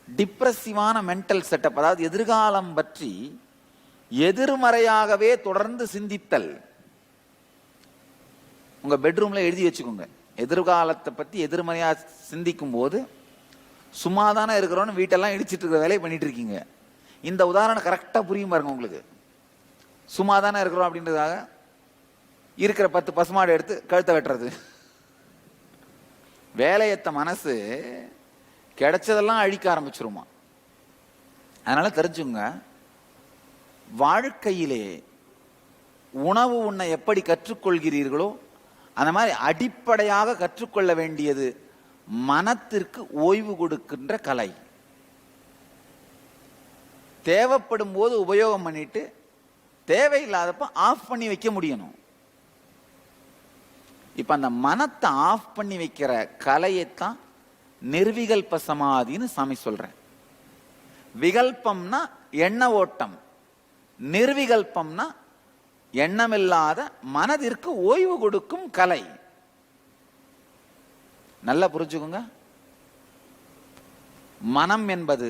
டிப்ரெசிவான மென்டல் செட்டப், அதாவது எதிர்காலம் பற்றி எதிர்மறையாகவே தொடர்ந்து சிந்தித்தல். உங்க பெட்ரூம்ல எழுதி வச்சுக்கோங்க, எதிர்காலத்தை பத்தி எதிர்மறையா சிந்திக்கும் போது சும்மாதானே இருக்கிறோன்னு வீட்டெல்லாம் இடிச்சிட்டு இருக்கிற வேலையை பண்ணிட்டு இருக்கீங்க. இந்த உதாரணம் கரெக்டா புரியும் பாருங்க உங்களுக்கு. சும்மாதானே இருக்கிறோம் அப்படின்றதாக இருக்கிற 10 பசுமாடு எடுத்து கழுத்தை வெட்டுறது. வேலையத்த மனசு கிடைச்சதெல்லாம் அழிக்க ஆரம்பிச்சிருமா. அதனால தெரிஞ்சுங்க, வாழ்க்கையிலே உணவு உண்ண எப்படி கற்றுக்கொள்கிறீர்களோ அந்த மாதிரி அடிப்படையாக கற்றுக்கொள்ள வேண்டியது மனத்திற்கு ஓய்வு கொடுக்கின்ற கலை. தேவைப்படும் போது உபயோகம் பண்ணிட்டு தேவையில்லாதப்ப ஆஃப் பண்ணி வைக்க முடியணும். இப்ப அந்த மனத்தை ஆஃப் பண்ணி வைக்கிற கலையைத்தான் நிர்விகல்ப சமாதின்னு சாமி சொல்றேன். விகல்பம்னா எண்ண ஓட்டம், நிர்விகல்பம்னா எண்ணமில்லாத மனதிற்கு ஓய்வு கொடுக்கும் கலை. நல்லா புரிஞ்சுக்கோங்க. மனம் என்பது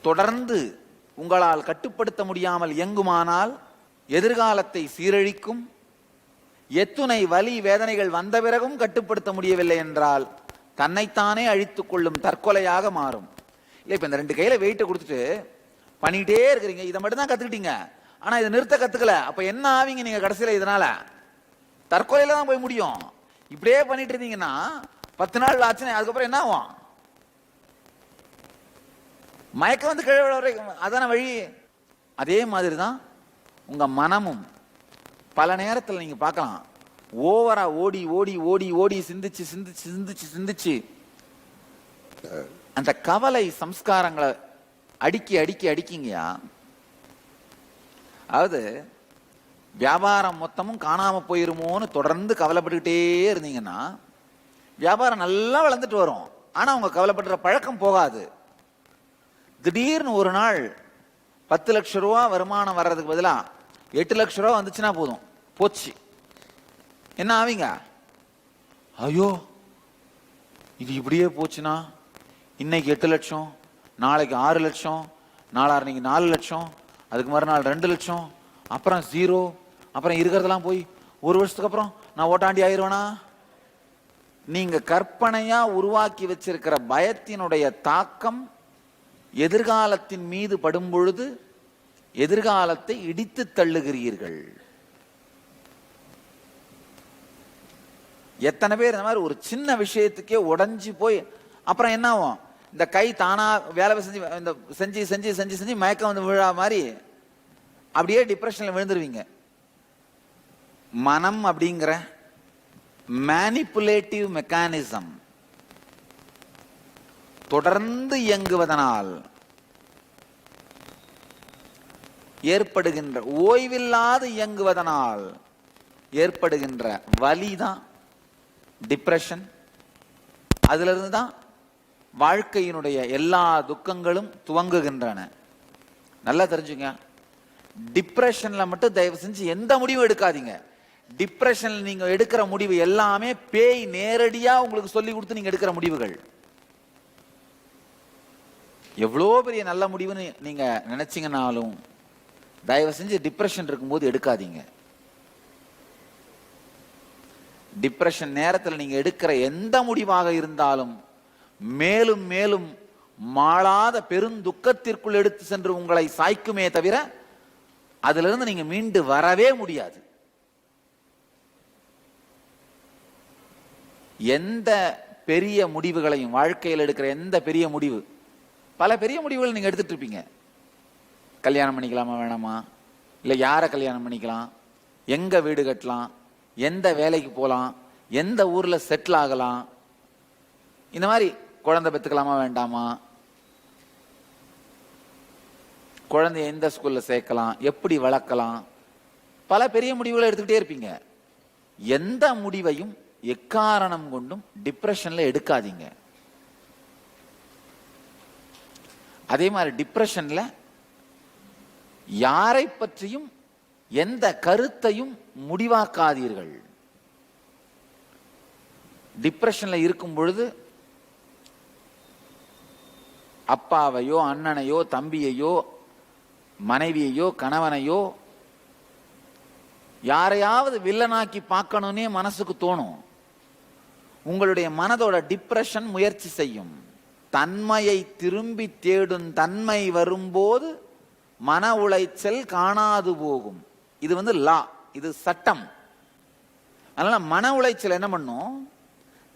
தொடர்ந்து உங்களால் கட்டுப்படுத்த முடியாமல் இயங்குமானால் எதிர்காலத்தை சீரழிக்கும். எத்துணை வலி வேதனைகள் வந்த பிறகும் கட்டுப்படுத்த முடியவில்லை என்றால் தன்னைத்தானே அழித்துக் கொள்ளும் தற்கொலையாக மாறும். இல்லை, இப்ப இந்த 2 கையில வெயிட்டை கொடுத்துட்டு பண்ணிட்டே இருக்கிறீங்க, இதை மட்டும் தான் கத்துக்கிட்டீங்க, ஆனா இதை நிறுத்த கத்துக்கல. அப்ப என்ன ஆவீங்க நீங்க கடைசியில? இதனால தற்கொலையில தான் போய் முடியும். இப்படியே பண்ணிட்டு இருந்தீங்கன்னா 10 நாள் ஆச்சுன்னா அதுக்கப்புறம் என்ன ஆகும்? மயக்கம் வந்து கீழே விழ, அதான வழி. அதே மாதிரி தான் உங்க மனமும். பல நேரத்தில் நீங்க பார்க்கலாம், ஓவரா ஓடி ஓடி ஓடி ஓடி சிந்திச்சு சிந்திச்சு சிந்திச்சு சிந்திச்சு அந்த கவலை சம்ஸ்காரங்களை அடுக்கி அடுக்கி அடிக்கிங்கயா. அதாவது வியாபாரம் மொத்தமும் காணாம போயிருமோன்னு தொடர்ந்து கவலைப்பட்டுக்கிட்டே இருந்தீங்கன்னா வியாபாரம் நல்லா வளர்ந்துட்டு வரும். ஆனா அவங்க கவலைப்படுற பழக்கம் போகாது. திடீர்னு ஒரு நாள் 10 லட்சம் ரூபா வருமானம் வர்றதுக்கு பதிலா 8 லட்சம் ரூபா வந்துச்சுன்னா போதும், போச்சு. என்ன ஆவீங்க? ஐயோ இது இப்படியே போச்சுன்னா இன்னைக்கு 8 லட்சம், நாளைக்கு 6 லட்சம், நாளான்னைக்கு 4 லட்சம், அதுக்கு மறுநாள் 2 லட்சம், அப்புறம் 0, அப்புறம் இருக்கிறதெல்லாம் போய் 1 வருஷத்துக்கு அப்புறம் நான் ஓட்டாண்டி ஆயிடுவேனா? நீங்க கற்பனையா உருவாக்கி வச்சிருக்கிற பயத்தினுடைய தாக்கம் எதிர்காலத்தின் மீது படும் பொழுது எதிர்காலத்தை இடித்து தள்ளுகிறீர்கள். எத்தனை பேர் இந்த மாதிரி ஒரு சின்ன விஷயத்துக்கே உடைஞ்சு போய் அப்புறம் என்ன ஆகும்? இந்த கை தானா வேலை செஞ்சு இந்த செஞ்சு செஞ்சு செஞ்சு செஞ்சு மயக்கம் வந்து விழா மாதிரி அப்படியே டிப்ரெஷன்ல விழுந்துருவீங்க. மனம் அப்படிங்கிற மேனிப்புலேட்டிவ் மெக்கானிசம் தொடர்ந்து இயங்குவதனால் ஏற்படுகின்ற, ஓய்வில்லாது இயங்குவதனால் ஏற்படுகின்ற வலிதான் டிப்ரெஷன். அதுல இருந்து தான் வாழ்க்கையினுடைய எல்லா துக்கங்களும் துவங்குகின்றன. நல்லா தெரிஞ்சுங்க. டிப்ரெஷன்ல மட்டும் தயவு செஞ்சு எந்த முடிவும் எடுக்காதீங்க. டிப்ரெஷன்ல நீங்க எடுக்கிற முடிவு எல்லாமே பேய் நேரடியா உங்களுக்கு சொல்லி கொடுத்து நீங்க எடுக்கிற முடிவுகள். எவ்வளோ பெரிய நல்ல முடிவுன்னு நீங்க நினைச்சீங்கன்னாலும் தயவு செஞ்சு டிப்ரெஷன் இருக்கும்போது எடுக்காதீங்க. டிப்ரெஷன் நேரத்தில் நீங்க எடுக்கிற எந்த முடிவாக இருந்தாலும் மேலும் மேலும் மாளாத பெருந்துக்கத்திற்குள் எடுத்து சென்று உங்களை சாய்க்குமே தவிர அதிலிருந்து நீங்க மீண்டு வரவே முடியாது. எந்த பெரிய முடிவுகளையும் வாழ்க்கையில் எடுக்கிற எந்த பெரிய முடிவு, பல பெரிய முடிவுகள் நீங்க எடுத்துட்டு இருப்பீங்க. கல்யாணம் பண்ணிக்கலாமா வேணாமா, இல்ல யாரை கல்யாணம் பண்ணிக்கலாம், எங்க வீடு கட்டலாம், எந்த வேலைக்கு போகலாம், எந்த ஊர்ல செட்டில் ஆகலாம், இந்த மாதிரி குழந்தை பெற்றுக்கலாமா வேண்டாமா, குழந்தைய எந்த ஸ்கூல்ல சேர்க்கலாம், எப்படி வளர்க்கலாம், பல பெரிய முடிவுகளை எடுத்துக்கிட்டே இருப்பீங்க. எந்த முடிவையும் எக்காரணம் கொண்டும் டிப்ரெஷன்ல எடுக்காதீங்க. அதே மாதிரி டிப்ரெஷன்ல யாரை பற்றியும் எந்த கருத்தையும் முடிவாக்காதீர்கள். டிப்ரெஷன்ல இருக்கும் பொழுது அப்பாவையோ அண்ணனையோ தம்பியையோ மனைவியையோ கணவனையோ யாரையாவது வில்லனாக்கி பார்க்கணும்னே மனசுக்கு தோணும். உங்களுடைய மனதோட டிப்ரெஷன் முயற்சி செய்யும். தன்மையை திரும்பி தேடும் தன்மை வரும்போது மன உளைச்சல் காணாது போகும். இது லா, இது சட்டம். அதனால மன உளைச்சல் என்ன பண்ணும்?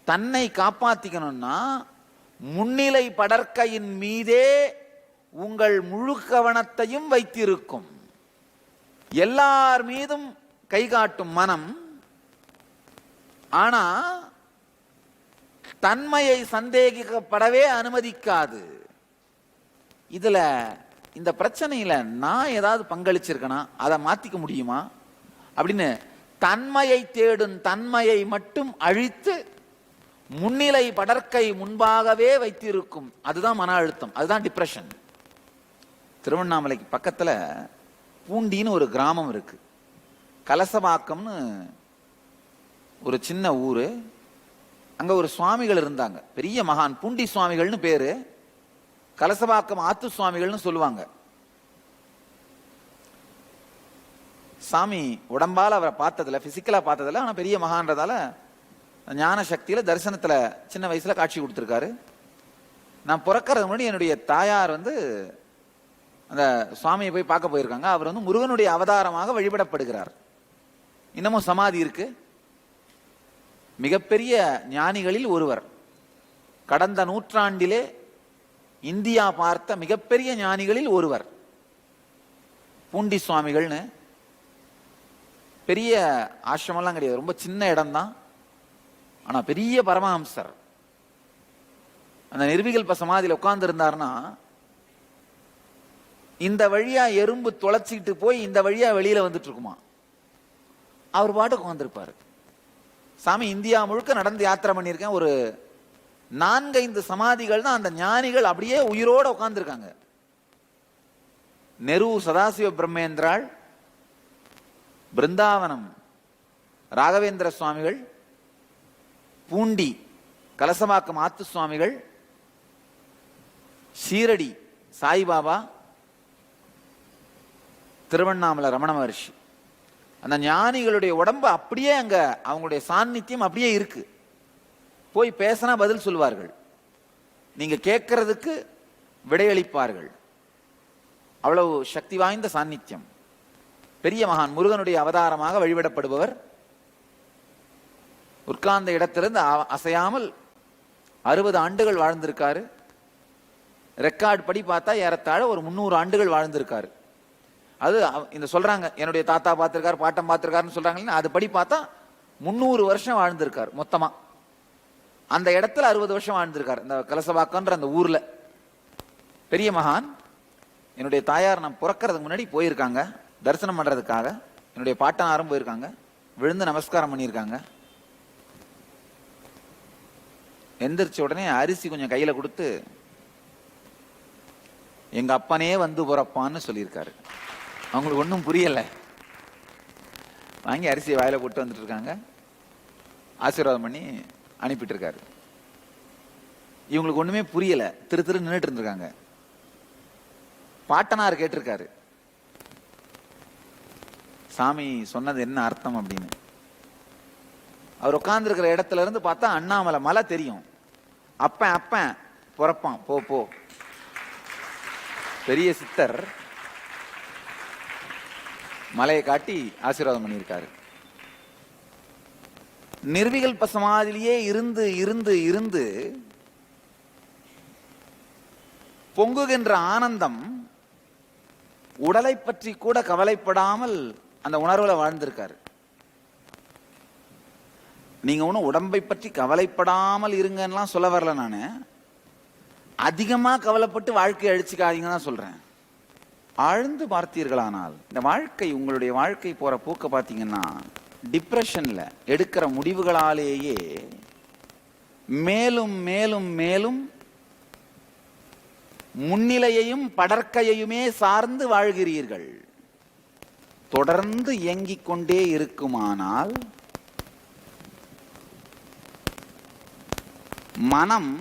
தன்னை காப்பாத்திக்கணும்னா முன்னிலை படற்கையின் மீதே உங்கள் முழு கவனத்தையும் வைத்திருக்கும். எல்லார் மீதும் கை காட்டும் மனம் ஆனா தன்மையை சந்தேகிக்கப்படவே அனுமதிக்காது. இதுல இந்த பிரச்சனையில நான் ஏதாவது பங்களிச்சிருக்கனா, அதை மாத்திக்க முடியுமா அப்படின்னு தன்மையை தேடும் தன்மையை மட்டும் அழித்து முன்னிலை படற்கை முன்பாகவே வைத்திருக்கும். அதுதான் மன அழுத்தம், அதுதான் டிப்ரெஷன். திருவண்ணாமலைக்கு பக்கத்துல பூண்டின்னு ஒரு கிராமம் இருக்கு. கலசபாக்கம்னு ஒரு சின்ன ஊரு. அங்க ஒரு சுவாமிகள் இருந்தாங்க, பெரிய மகான், பூண்டி சுவாமிகள்னு பேரு. கலசபாக்கம் ஆத்து சுவாமிகள்னு சொல்லுவாங்க. சாமி உடம்பால அவரை பார்த்ததில்ல, பிசிக்கலா பார்த்ததில்ல, ஆனா பெரிய மகான்றதால ஞான சக்தியில தரிசனத்துல சின்ன வயசுல காட்சி கொடுத்திருக்காரு. நான் பிறக்கிறது முன்னாடி என்னுடைய தாயார் அந்த சுவாமியை போய் பார்க்க போயிருக்காங்க. அவர் முருகனுடைய அவதாரமாக வழிபடப்படுகிறார். இன்னமும் சமாதி இருக்கு. மிகப்பெரிய ஞானிகளில் ஒருவர். கடந்த நூற்றாண்டிலே இந்தியா பார்த்த மிகப்பெரிய ஞானிகளில் ஒருவர் பூண்டி சுவாமிகள்னு. பெரிய ஆசிரமெல்லாம் கிடையாது, ரொம்ப சின்ன இடம்தான். ஆனா பெரிய பரமஹம்சர் அந்த நிர்விகல்ப சமாதியில் உட்கார்ந்து இருந்தாருன்னா, இந்த வழியா எறும்பு தொலைச்சிக்கிட்டு போய் இந்த வழியா வெளியில வந்துட்டு இருக்குமா, அவர் பாட்டு உட்கார்ந்துருப்பாரு. சாமி இந்தியா முழுக்க நடந்து யாத்திரை பண்ணியிருக்கேன், ஒரு 4-5 சமாதிகள் தான் அந்த ஞானிகள் அப்படியே உயிரோட உட்கார்ந்துருக்காங்க. நெரூர் சதாசிவ பிரம்மேந்திராள், பிருந்தாவனம் ராகவேந்திர சுவாமிகள், பூண்டி கலசமாக்கம் ஆத்து சுவாமிகள், ஷீரடி சாய்பாபா, திருவண்ணாமலை ரமண மகர்ஷி, அந்த ஞானிகளுடைய உடம்பு அப்படியே அங்க அவங்களுடைய சாநித்தியம் அப்படியே இருக்கு. போய் பேசினா பதில் சொல்வார்கள், நீங்க கேட்கறதுக்கு விடையளிப்பார்கள். அவ்வளவு சக்தி வாய்ந்த சாநித்தியம். பெரிய மகான், முருகனுடைய அவதாரமாக வழிபடப்படுபவர். உட்கார்ந்த இடத்திலிருந்து அசையாமல் 60 ஆண்டுகள் வாழ்ந்திருக்காரு. ரெக்கார்டு படி பார்த்தா ஏறத்தாழ ஒரு 300 ஆண்டுகள் வாழ்ந்திருக்காரு. அது இந்த சொல்றாங்க, என்னுடைய தாத்தா பார்த்திருக்காரு, பாட்டம் பார்த்திருக்காருன்னு சொல்றாங்க. அது படி பார்த்தா 300 வருஷம் வாழ்ந்திருக்காரு மொத்தமா. அந்த இடத்துல 60 வருஷம் வாழ்ந்திருக்காரு, இந்த கலசபாக்கன்ற அந்த ஊர்ல. பெரிய மகான். என்னுடைய தாயார் நான் பிறக்கிறதுக்கு முன்னாடி போயிருக்காங்க தரிசனம் பண்றதுக்காக. என்னுடைய பாட்டனாரும் போயிருக்காங்க, விழுந்து நமஸ்காரம் பண்ணியிருக்காங்க. எந்திரிச்ச உடனே அரிசி கொஞ்சம் கையில கொடுத்து, எங்க அப்பனே வந்து பிறப்பான்னு சொல்லியிருக்காரு. அவங்களுக்கு ஒன்றும் புரியல. வாங்கி அரிசியை வாயில போட்டு வந்துட்டு இருக்காங்க, ஆசீர்வாதம் பண்ணி அனுப்பிட்டு இருக்காரு. இவங்களுக்கு ஒண்ணுமே புரியல, திரு நின்றுட்டு இருந்திருக்காங்க. பாட்டனார் கேட்டிருக்காரு, சாமி சொன்னது என்ன அர்த்தம் அப்படின்னு. அவர் உட்கார்ந்து இருக்கிற இடத்துல இருந்து பார்த்தா அண்ணாமலை மலை தெரியும். அப்பன் அப்பன் பிறப்பான், போ போ. பெரிய சித்தர் மலையை காட்டி ஆசீர்வாதம் பண்ணியிருக்காரு. நிர்விகல்ப சமாதியிலேயே இருந்து இருந்து இருந்து பொங்குகின்ற ஆனந்தம் உடலை பற்றி கூட கவலைப்படாமல் அந்த உணர்வுல வாழ்ந்திருக்காரு. நீங்க ஒன்னும் உடம்பை பற்றி கவலைப்படாமல் இருங்கன்னு சொல்ல வரல. நானு அதிகமா கவலைப்பட்டு வாழ்க்கையை அழிச்சுக்காதீங்கன்னு தான் சொல்றேன். ஆழ்ந்து பார்த்தீர்களானால் இந்த வாழ்க்கை, உங்களுடைய வாழ்க்கை போற போக்க பார்த்தீங்கன்னா, டிப்ரெஷன்ல எடுக்கிற முடிவுகளாலேயே மேலும் மேலும் மேலும் முன்னிலையையும் படற்கையுமே சார்ந்து வாழ்கிறீர்கள். தொடர்ந்து இயங்கிக் கொண்டே இருக்குமானால் மனம்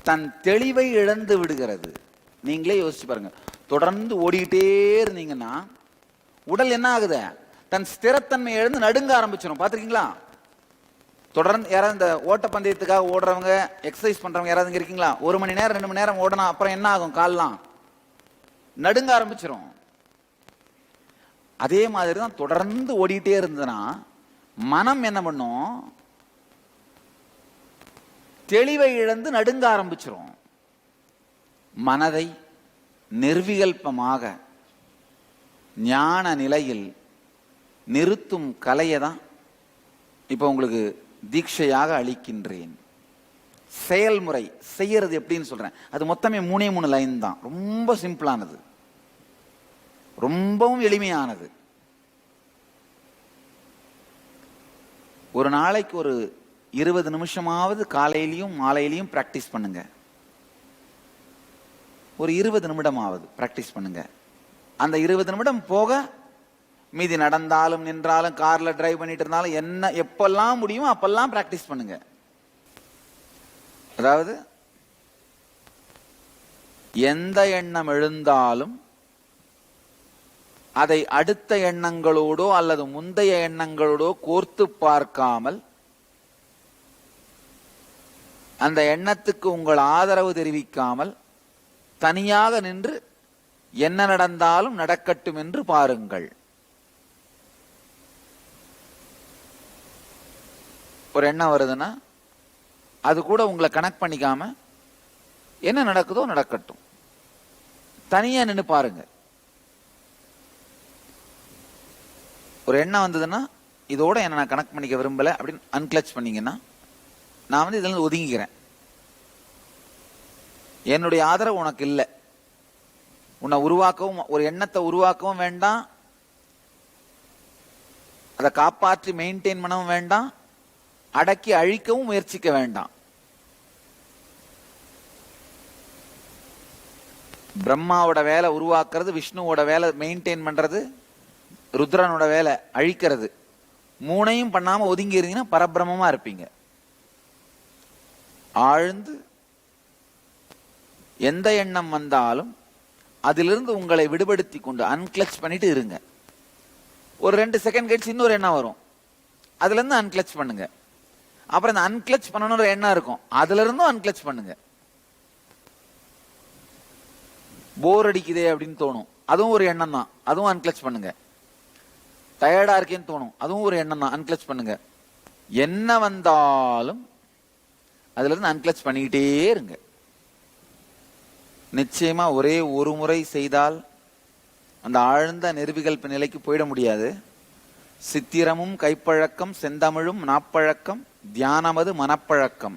தன் தெளிவை இழந்து விடுகிறது. நீங்களே யோசிச்சு பாருங்க. தொடர்ந்து ஓடிக்கிட்டே இருந்தீங்கன்னா உடல் என்ன ஆகுது, தன் ஸ்திரத்தன்மை இழந்து நடுங்க ஆரம்பிச்சிடும். பார்த்துருக்கீங்களா? தொடர்ந்து யாராவது இந்த ஓட்டப்பந்தயத்துக்காக ஓடுறவங்க, எக்ஸசைஸ் பண்றவங்க யாராவது இருக்கீங்களா? 1 மணி நேரம் 2 மணி நேரம் ஓடனா அப்புறம் என்ன ஆகும்? கால்லாம் நடுங்க ஆரம்பிச்சிடும். அதே மாதிரி தான் தொடர்ந்து ஓடிட்டே இருந்ததுன்னா மனம் என்ன பண்ணும், தெளிவை இழந்து நடுங்க ஆரம்பிச்சிரும். மனதை நிர்விகல்பமாக ஞான நிலையில் நிறுத்தும் கலையை தான் இப்ப உங்களுக்கு தீட்சையாக அளிக்கின்றேன். செயல்முறை செய்யறது எப்படின்னு சொல்றேன். அது மொத்தமே 3 லைன் தான். ரொம்ப சிம்பிளானது, ரொம்பவும் எளிமையானது. ஒரு நாளைக்கு ஒரு 20 நிமிஷமாவது காலையிலையும் மாலையிலையும் பிராக்டிஸ் பண்ணுங்க. ஒரு 20 நிமிடமாவது பிராக்டிஸ் பண்ணுங்க. அந்த 20 நிமிடம் போக மீதி நடந்தாலும் நின்றாலும் கார்ல டிரைவ் பண்ணிட்டு இருந்தாலும் என்ன எப்பெல்லாம் முடியுமோ அப்பெல்லாம் பிராக்டிஸ் பண்ணுங்க. அதாவது எந்த எண்ணம் எழுந்தாலும் அதை அடுத்த எண்ணங்களோடோ அல்லது முந்தைய எண்ணங்களோடோ கோர்த்து பார்க்காமல் அந்த எண்ணத்துக்கு உங்கள் ஆதரவு தெரிவிக்காமல் தனியாக நின்று என்ன நடந்தாலும் நடக்கட்டும் என்று பாருங்கள். ஒரு எண்ணம் வருதுன்னா அது கூட உங்களை கனெக்ட் பண்ணிக்காம என்ன நடக்குதோ நடக்கட்டும், தனியா நின்று பாருங்க. ஒரு எண்ணம் வந்ததுன்னா இதோட என்ன நான் கனெக்ட் பண்ணிக்க விரும்பல அப்படின்னு அன்கிளச் பண்ணீங்கன்னா நான் வந்து இதுல இருந்து ஒதுங்கிக்கிறேன். என்னுடைய ஆதரவு உனக்கு இல்லை. உன்னை உருவாக்கவும், ஒரு எண்ணத்தை உருவாக்கவும் வேண்டாம், அதை காப்பாற்றி மெயின்டைன் பண்ணவும் வேண்டாம், அடக்கி அழிக்கவும் முயற்சிக்க வேண்டாம். பிரம்மாவோட வேலை உருவாக்குறது, விஷ்ணுவோட வேலை மெயின்டைன் பண்றது, ருத்ரனோட வேலை அழிக்கிறது. மூணையும் பண்ணாம ஒதுங்கி இருந்தீங்கன்னா பரபிரமமா இருப்பீங்க. ஆழ்ந்து எந்த எண்ணம் வந்தாலும் அதிலிருந்து உங்களை விடுபடுத்தி கொண்டு அன்கிளச் பண்ணிட்டு இருங்க. ஒரு 2 செகண்ட் கழிச்சு இன்னொரு எண்ணம் வரும், அதுல இருந்து அன்கிளச் பண்ணுங்க. அப்புறம் இந்த அன்கிளச் பண்ணணும்ன்ற எண்ணம் இருக்கும், அதுல இருந்தும் அன்கிளச் பண்ணுங்க. போர் அடிக்குதே அப்படின்னு தோணும், அதுவும் ஒரு எண்ணம் தான், அதுவும் அன்கிளச் பண்ணுங்க. டயர்டா இருக்கேன்னு தோணும், அதுவும் ஒரு எண்ணம் தான், அன்கிளச் பண்ணுங்க. என்ன வந்தாலும் அதுல இருந்து அன்கிளச் பண்ணிக்கிட்டே இருங்க. நிச்சயமா ஒரே ஒரு முறை செய்தால் அந்த ஆழ்ந்த நிர்விகல்ப நிலைக்கு போயிட முடியாது. சித்திரமும் கைப்பழக்கம், செந்தமிழும் நாப்பழக்கம், தியானமது மனப்பழக்கம்.